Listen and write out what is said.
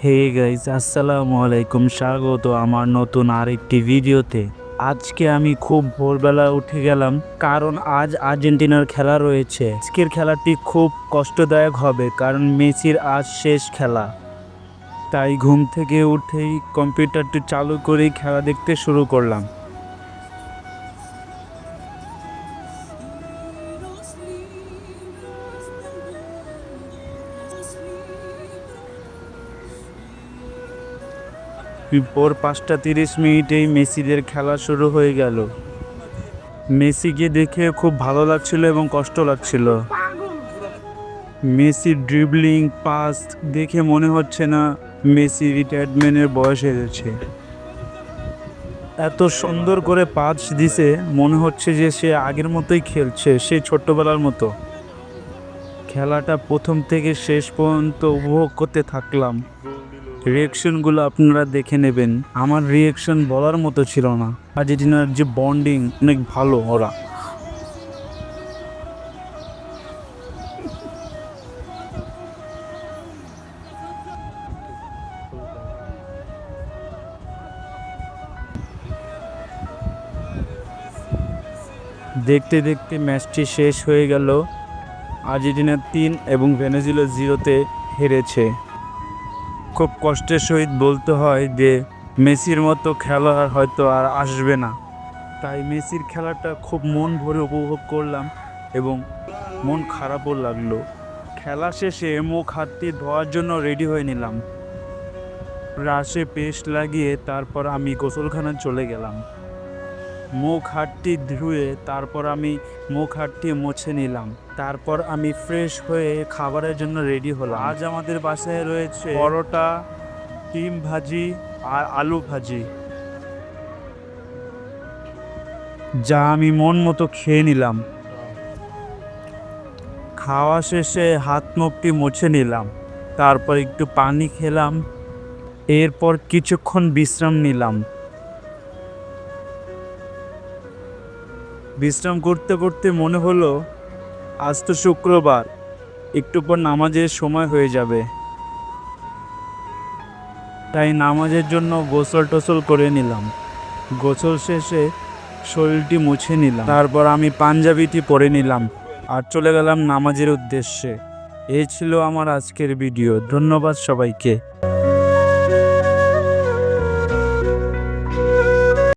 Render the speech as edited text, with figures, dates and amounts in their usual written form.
Hey guys, আসসালামু আলাইকুম। স্বাগত আমার নতুন আরেকটি ভিডিওতে। আজকে আমি খুব ভোরবেলা উঠে গেলাম, কারণ আজ আর্জেন্টিনার খেলা রয়েছে। আজকের খেলাটি খুব কষ্টদায়ক হবে, কারণ মেসির আজ শেষ খেলা। তাই ঘুম থেকে উঠেই কম্পিউটারটি চালু করেই খেলা দেখতে শুরু করলাম। ভোর 5:30 মেসিদের খেলা শুরু হয়ে গেল। মেসিকে দেখে খুব ভালো লাগছিল এবং কষ্ট লাগছিল। মেসি ড্রিবলিং পাস দেখে মনে হচ্ছে না মেসি রিটায়ারমেন্টের বয়স হয়েছে। এত সুন্দর করে পাস দিছে, মনে হচ্ছে যে সে আগের মতোই খেলছে, সে ছোট্টবেলার মতো। খেলাটা প্রথম থেকে শেষ পর্যন্ত উপভোগ করতে থাকলাম। রিয়েকশনগুলো আপনারা দেখে নেবেন। আমার রিয়েকশন বলার মতো ছিল না। আর্জেন্টিনার যে বন্ডিং অনেক ভালো ওরা। দেখতে দেখতে ম্যাচটি শেষ হয়ে গেল। আর্জেন্টিনা 3 এবং ভেনেজুয়েলা 0-তে হেরেছে। খুব কষ্টের সহিত বলতে হয় যে মেসির মতো খেলোয়াড় হয়তো আর আসবে না। তাই মেসির খেলাটা খুব মন ভরে উপভোগ করলাম এবং মন খারাপও লাগলো। খেলা শেষে মুখ হাতটি ধোয়ার জন্য রেডি হয়ে নিলাম। ব্রাশে পেস্ট লাগিয়ে তারপর আমি গোসলখানায় চলে গেলাম। মুখ হাতটি ধুয়ে তারপর আমি মুখ হাতটি মুছে নিলাম। তারপর আমি ফ্রেশ হয়ে খাবারের জন্য রেডি হলাম। আজ আমাদের বাসায় রয়েছে পরোটা, ডিম ভাজি আর আলু ভাজি, যা আমি মন মতো খেয়ে নিলাম। খাওয়া শেষে হাত মুখটি মুছে নিলাম। তারপর একটু পানি খেলাম। এরপর কিছুক্ষণ বিশ্রাম নিলাম। বিশ্রাম করতে করতে মনে হলো আজ তো শুক্রবার, একটু পর নামাজের সময় হয়ে যাবে। তাই নামাজের জন্য গোসল টোসল করে নিলাম। গোসল শেষে শরীরটি মুছে নিলাম। তারপর আমি পাঞ্জাবিটি পরে নিলাম আর চলে গেলাম নামাজের উদ্দেশ্যে। এই ছিল আমার আজকের ভিডিও। ধন্যবাদ সবাইকে।